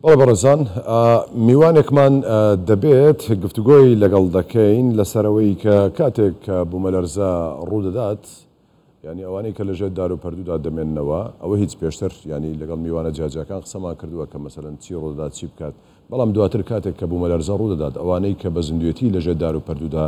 بەڵێ بەڕێزان، میوانێکمان دەبێت گفتوگۆی لەگەڵ دەکەین لەسەرەوەی کە کاتێک کە بوومەلەرزە ڕوودەدات، ینی ئەوانەی کە لەژێر دار و پەردوودا دەمێننەوە، ئەوە هیچ پێشتر ینی لەگەڵ میوانە جاجەکان قسەمان کردووە کە مەسەلەن چی ڕوودەدات چی بکات، بەڵام دواتر کاتێک کە بوومەلەرزە ڕوودەدات ئەوانەی کە بە زیندوێتی لەژێر دار و پەردوودا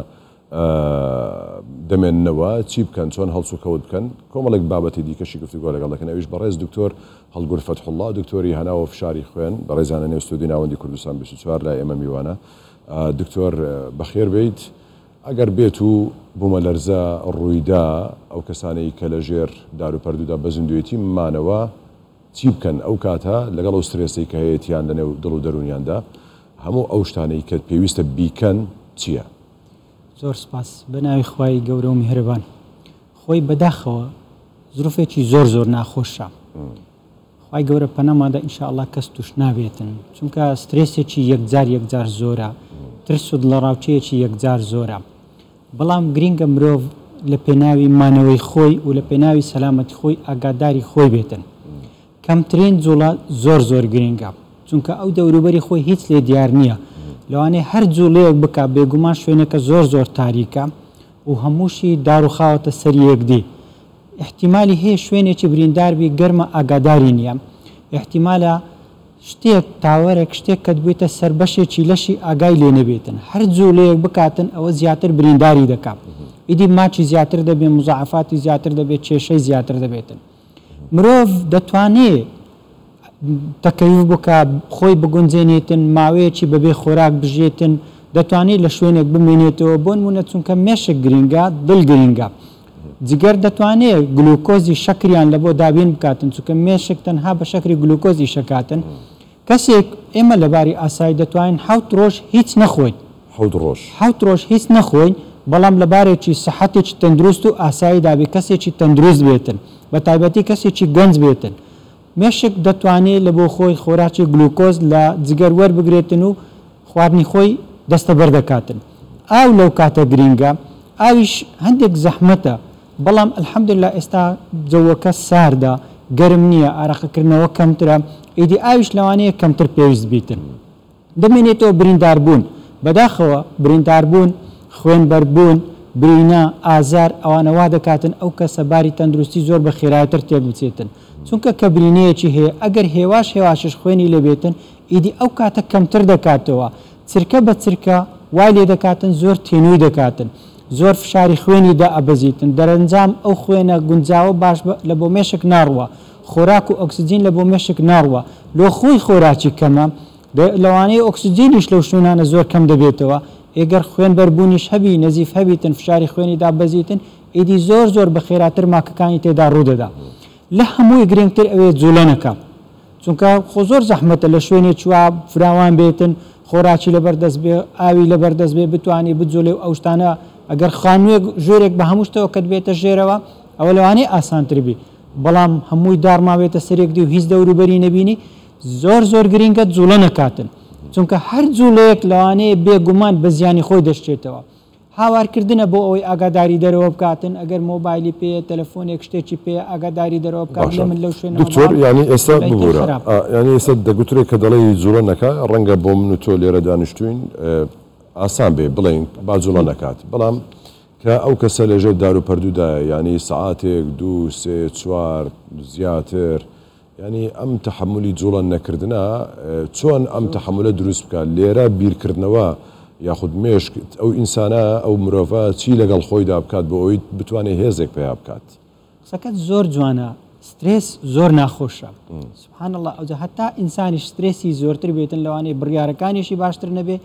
دەمێننەوە چی بکەن، چۆن هەڵسو کەوت بکەن، کۆمەڵێک بابەتی دیکەشی گفتوگۆ لەگەڵ دەکەن. ئەویش بەڕێز دکتۆر هەڵگور فەتحوڵڵا، دکتۆری هەناوە فشاری خوێن بەڕێزانە نێو ستودیۆی ناوەندی کوردستان 24 لای ئێمە میوانە. دکتۆر بەخێر بیت، ئەگەر بێت و بوومەلەرزە ڕوویدا ئەو کەسانەی کە لەژێر دار و پەردوودا بە زیندوێتی مانەوە چی بکەن ئەو کاتە لەگەڵ ئەو سترێسی کە هەیەیان لەنێو دڵ و دەرونیاندا، هەموو ئەو شتانەی کە پێویستە بیکەن چییە؟ زۆر سپاس بە ناوی خوای گەورە و میهرەبان. خۆی بەداخەوە زروفێکی زۆر زۆر ناخۆشە، خوای گەورە پەنەمادا ئینشاءالله کەس توش نابێتن، چونکە سترێسێکی یەکجار زۆرە، ترس و دڵەڕاوچەیەکی یەکجار زۆرە. بەڵام گرینگە مرۆڤ لە پێناوی مانەوەی خۆی و لە پێناوی سەلامەتی خۆی ئاگاداری خۆی بێتن. کەمترین جوڵە زۆر زۆر گرینگە، چونکە ئەو دەوروبەری خۆی هیچ لێ دیار نییە، لەوانەیە هەر جوڵەیەک بک بێگومان شوێنەکە زۆر زۆر تاریکە و هەمووشی دار و خاوەتە سەر یەکدی. احتیمالی هەیە شوێنێکی برینداربی گەرمە ئاگاداری نییە، احتیمالە شتێک تاوەرێک شتێک کە بێتە سەر بەشێکی لەشی ئاگای لێ نەبێتن، هەر جوڵەیەک بکاتن ئەوە زیاتر برینداری دەکات، ئیدی ماچی زیاتر دەبێت، مزعفاتی زیاتر دەبێت، کێشەی زیاتر دەبێتن. مرۆڤ دەتوانێت تەکەیف بکە خۆی بگونجێنێتن، ماوەیەکی بەبێ خۆراک بژێتن، دەتوانێت لە شوێنێک بمێنێتەوە، بۆ نمونە چونکە مێشک گرینگە، دڵ گرینگە، جگەر دەتوانێت گلوکۆزی شەکریان لە بۆ دابین بکاتن، چونکە مێشک تەنها بە شەکری گلوکۆزی شەکاتن. کەسێک ئێمە لەباری ئاسایی دەتوانین 7 ڕۆژ هیچ نەخۆین، 7 ڕۆژ هیچ نەخۆین، بەڵام لەبارێکی سەحەتێکی تەندروست و ئاسایی دابێت کەسێکی تەندروست بێتن، بە تایبەتی کەسێکی گەنج بێتن. مێشک دەتوانێت لە بۆ خۆی خۆراکی گلوکۆز لە جگەر وەربگرێتن و خواردنی خۆی دەستە بەردەکاتن. ئاو لەو کاتە گرینگە، ئاویش هەندێک زەحمەتە، بەڵام ئەلحەمدوللا ئێستا جەوەکە ساردا، گەرم نییە، ئارەقەکردنەوە کەمترە، ئیدی ئاویش لەوانەیە کەمتر پێویست بیتن. دەمێنێتەوە برینداربوون، بەداخەوە برینداربوون، خوێنبەربوون، برینە، ئازار ئەوانەوا دەکاتن ئەو کەسە باری تەندروستی زۆر بە خێرایەتر تێک بچێتن، چونکە کە برینەیەکی هەیە ئەگەر هێواشش خوێنی لێبێتن، ئیدی ئەو کاتە کەمتر دەکاتەوە، چرکە بە چرکە وای لێ دەکاتن، زۆر تێنووی دەکاتن، زۆر فشاری خوێنی دا ئەبەزیتن، دەرەنجام ئەو خوێنە گونجاوە باش لە بۆ مێشک ناڕوە، خۆراک و ئۆکسجین لە بۆ مێشک ناڕوە، لۆ خۆی خۆراکی کەمە، لەوانەیە ئۆکسجینیش لەو شوێنانە زۆر کەم دەبێتەوە. ئێگەر خوێنبەربوونیش هەبی، نەزیف هەبیتن، فشاری خوێنی دابەزیتن، ئیدی زۆر زۆر بە خێراتر ماکەکانی تێدا ڕوودەدا. لە هەمووی گرنگتر ئەوێ جوڵەنەکە، چونکە خۆ زۆر زەحمەتە لە شوێنێکی وا فراوان بێتن، خۆراکی لەبەردەست بێ، ئاوی لەبەردەست بێ، بتوانێت بجوڵێ و ئەو شتانە ئەگەر خانوویەک ژۆرێک بە هەموو شتەوە کە بێتە ژێرەوە ئەوە لەوانەیە ئاسانتر بی، بەڵام هەمووی دارماوێتە سەرێکدی و هیچ دەوروبەری نەبینی، زۆر زۆر گرینگە جوڵە نەکاتن، چونکە هەر جوڵەیەک لەوانەیە بێگومان بە زیانی خۆی دەشتێتەوە. هاوارکردنە بۆ ئەوەی ئاگاداری دەرەوە بکاتن، ئەگەر مۆبایلی پێ، تەلەفۆنێک شتێکی پێ ئاگاداری دەرەوە بکات، لە من لەو شوێنە دکتۆر ینی ئێستا ببوورە، ینی ئێستا دەگوترێت کە دەڵێ جوڵە نەکا، ڕەنگە بۆ من و تۆ لێرە دانیشتوین ئاسان بێ بڵێن با جوڵە نەکات، بەڵام کە ئەو کەسە لەژێر دار و پەردوودایە، ینی سەعاتێک 2 3 4 زیاتر، ینی ئەم تەحملی جوڵە نەکردنە چۆن ئەم تەحملە دروست بکات؟ لێرە بیرکردنەوە یاخود مێشک ئەو ئینسانە ئەو مرۆڤە چی لەگەڵ خۆیدا بکات بۆ ئەوی بتوانێت هێزێک پێیا بکات؟ قسەکەت زۆر جوانە، سترێس زۆر ناخۆشە، سبحان الله، ئەوجا هەتا ئینسانیش سترێسی زۆرتر بێتن، لەوانەیە بڕیارەکانیشی باشتر نەبێ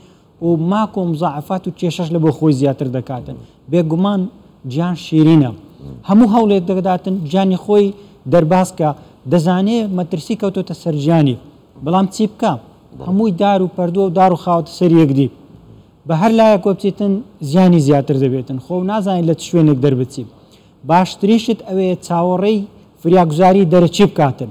و ماک و مزعفات و کێشەش لە بۆ خۆی زیاتر دەکاتن. بێگومان گیان شیرینە، هەموو هەوڵێک دەداتن گیانی خۆی دەرباسکە، دەزانێ مەترسی کەوتۆتە سەرجانی، بەڵام چی بکە؟ هەمووی دار و پەردووە و دار و خاوەتە سەر یەکدی، بە هەر لایەک کۆ بچێتن زیانی زیاتر دەبێتن، خۆ نازانین لە شوێنێک دەربچی. باشتریشت ئەوەیە چاوەڕێی فریاگوزاری دەرەچی بکاتن،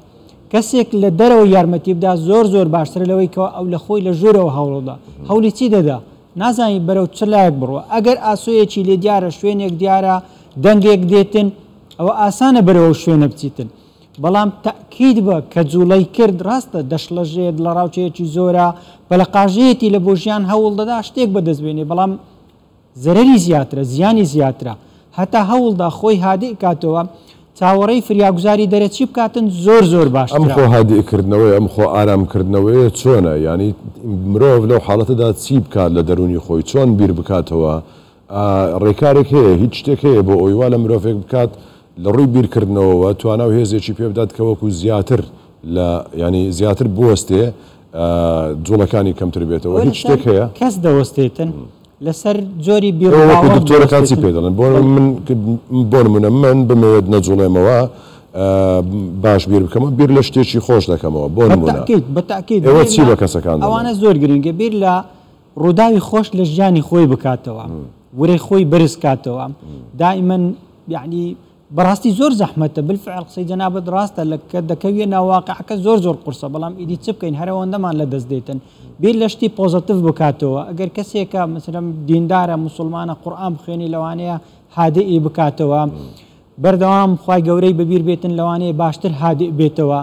کەسێک لە دەرەوە یارمەتی بدا زۆر زۆر باشتر لەوەی کەەوە ئەو لە خۆی لە ژوورەوە هەوڵدا هەوڵی چی دەدا، نازانی بەرەو چ لایەک بڕوە. ئەگەر ئاسۆیەکی لێ دیارە، شوێنێک دیارە، دەنگێک دێتن، ئەوە ئاسانە بەرەوە شوێنە بچیتن، بەڵام تاکید بە کە جوڵەی کرد ڕاستە دەشڵەژێت لە ڕاوچەیەکی زۆرە پەلەقاژەیەتی لە بۆ ژیان هەوڵ دەدا شتێک بەدەستبێنێ بەڵام زەرەری زیاترە زیانی زیاترە هەتا هەوڵدا خۆی هادی کاتەوە چاوەڕێی فریاگوزاری دەرەچی بکاتن زۆر باش ئەم خۆ هادیکردنەوەی ئەم خۆ ئارامکردنەوەی چۆنە ینی مرۆڤ لەو حاڵەتەدا چی بکات لە دەرونی خۆی چۆن بیر بکاتەوە ڕێکارێک هەیە هیچ شتێک هەیە بۆ ئەوی وا لە مرۆڤێک بکات لە ڕووی بیرکردنەوەەوە توانە و هێزێکی پێ بدات کە وەکو زیاتر لە ینی زیاتر بوەستێ جوڵەکانی کەمتر بێتەوە هیچ شتێک هەیە کەس دەوەستێتن لەسەر جۆری دکتۆرەکان چی پێ دەڵێن بۆ نمونە من بمەوێت نەجوڵێمەوە باش بیر بکەمەوە بیر لە شتێکی خۆش دەکەمەوە بۆ نمونە بەتاکید ئێوە چی بە کەسەکان ئەوانە زۆر گرنگە بیر لە ڕووداوی خۆش لە ژیانی خۆی بکاتەوە وەرەی خۆی بەرز کاتەوە دائیمەن یعنی بەڕاستی زۆر زەحمەتە بالفعل قسەی جەنابەت ڕاستە لە کە دەکەوێت ناواقعەکە زۆر قورسە بەڵام ئیدی چ بکەین هەرەوەندەمان لە دەست دێتن بیر لە شتی پۆزتیڤ بکاتەوە ئەگەر کەسێکە مثلەن دیندارە مسلمانە قورئان بخوێنی لەوانەیە هادئی بکاتەوە بەردەوام خوای گەورەی بەبیر بێتن لەوانەیە باشتر هادئی بێتەوە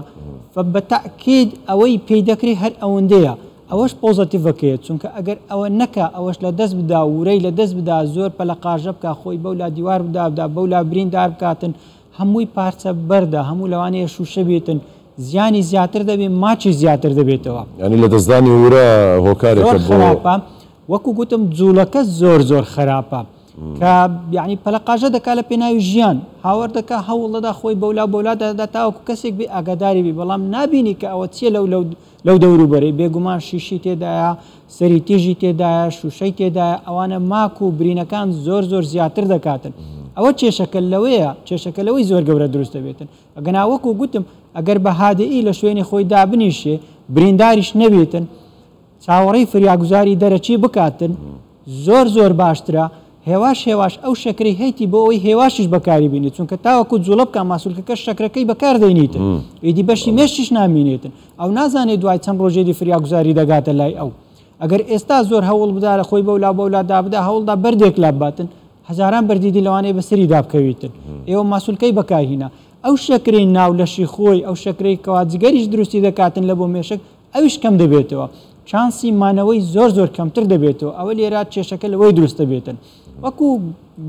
بەتاکید ئەوەی پێی دەکری هەر ئەوەندەیە ئەوەش پۆزتیڤەکەیە چونکە ئەگەر ئەوە نەکە ئەوەش لە دەست بدا ورەی لە دەست بدا زۆر پەلەقاژە بکە خۆی بەولا دیوار بدا بەولا بریندار بکاتن هەمووی پارچە بەردە هەموو لەوانەیە شوشە بێتن زیانی زیاتر دەبێت ماچی زیاتر دەبێتەوە ینی لە دەستدانی ورە هۆکارێکە خراپە وەکو گوتم جوولەکە زۆر خراپە کە یعنی پەلەقاژە دەکا لە پێناوی ژیان هاوەر دەکا هەوڵ دەدا خۆی بەولا دەدا تاوەکو کەسێک بێ ئاگاداری بی بەڵام نابینی کە ئەوە چیە لەو دەوروبەرەی بێگومان شیشی تێدایە سەری تێژی تێدایە شوشەی تێدایە ئەوانە ماک و برینەکان زۆر زیاتر دەکاتن ئەوە کێشەکە لەوەیە کێشەکە لەوەی زۆر گەورە دروست دەبێتن ئەگەناوەکو گوتم ئەگەر بە هادئی لە شوێنی خۆی دابنیشێ برینداریش نەبێتن چاوەڕێی فریاگوزاری دەرەچی بکاتن زۆر باشترە هێواش ئەو شەکرەی هەیتی بۆ ئەوەی هێواشش بەکاری بینێت چونکە تاوەکو جوڵە بکە ماسوولکەکە شەکرەکەی بەکار دەینیتن ئیدی بەشی مێشتیش نامینێتن ئەو نازانێت دوای چەند ڕۆژێری فریاگوزاری دەگاتە لای ئەو ئەگەر ئێستا زۆر هەوڵ بدا لە خۆی بەولا دابدا هەوڵدا بەردێک لاباتن هەزاران بەردیدی لەوانەیە بەسەری دابکەویتن ئێوە ماسوولکەی بەکارهینە ئەو شەکرەی ناو لەشی خۆی ئەو شەکرەی کەوا جگەریش دروستی دەکاتن لە بۆ مێشک ئەویش کەم دەبێتەوە چانسی مانەوەی زۆر کەمتر دەبێتەوە ئەوە لێرە کێشەکە لەوەی دروست دەبێتن وەکو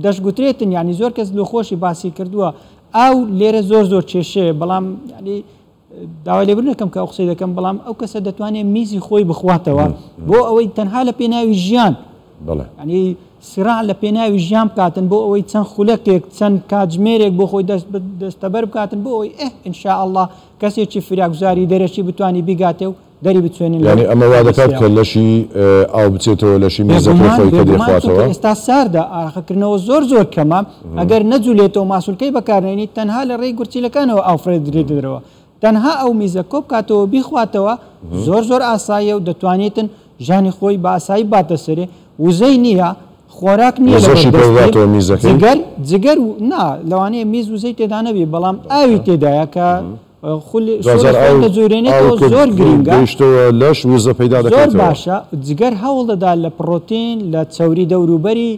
دەشگوترێتن ینی زۆر کەس لۆخۆشی باسی کردووە ئەو لێرە زۆر کێشەیە بەڵام ینی داوای لێبر نەکەم کە ئەو قسەی دەکەم بەڵام ئەو کەسە دەتوانێت میزی خۆی بخواتەوە بۆ ئەوەی تەنها لە پێناوی ژیان ینی سراع لە پێناوی ژیان بکاتن بۆ ئەوەی چەند خولەکێک چەند کاتژمێرێک بۆ خۆی دەستەبەر بکاتن بۆ ئەوەی ئینشاء الله کەسێکی فریاگوزاری دەرەچی بتوانی بیگاتێ و دەری بتوێنین ینی ئەمە وا دەکات کە لەشی ئاو بچێتەوە لەشی مێزەکەی خۆی کە دەخواتەوە ئێستا ساردا ئاراقەکردنەوە زۆر کەمە ئەگەر نەجوولێتەوە ماسوولکەی بەکارێنی تەنها لە ڕێی گورچیلەکانەوە ئافرێت درێتەوە تەنها ئەو میزە کۆ بکاتەوە بیخواتەوە زۆر ئاساییە و دەتوانێتن ژانی خۆی بە ئاسایی باتە سەرێ وزەی نییە خۆراک نییە جگەر نا لەوانەیە میز وزەی تێدا نەبێ بەڵام ئاوی تێدایە کە دەجورێنێتەوە زۆر گرنگە لەش وزە پەیدا دەکات زۆر باشە جگەر هەوڵ دەدا لە پڕۆتین لە چەوری دەوروبەری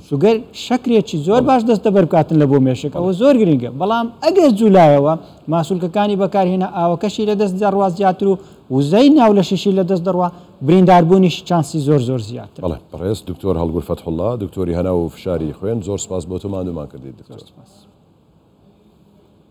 شوگەر شەکرێکی زۆر باش دەستە بەرکاتن لە بۆ مێشک ئەوە زۆر گرنگە بەڵام ئەگەر جوولایەوە ماسوولکەکانی بەکارهێنا ئاوەکەشی لە دەست دەڕوا زیاتر و وزەی ناو لە شیشی لە دەست دەڕوا برینداربوونیش چانسی زۆر زیاتر بەڕێز دکتۆر هەڵگور فەتحوڵڵا دکتۆری هەنا و فشاری خوێن زۆر سپاس بۆ تۆ مادومان کردیت دکتۆر.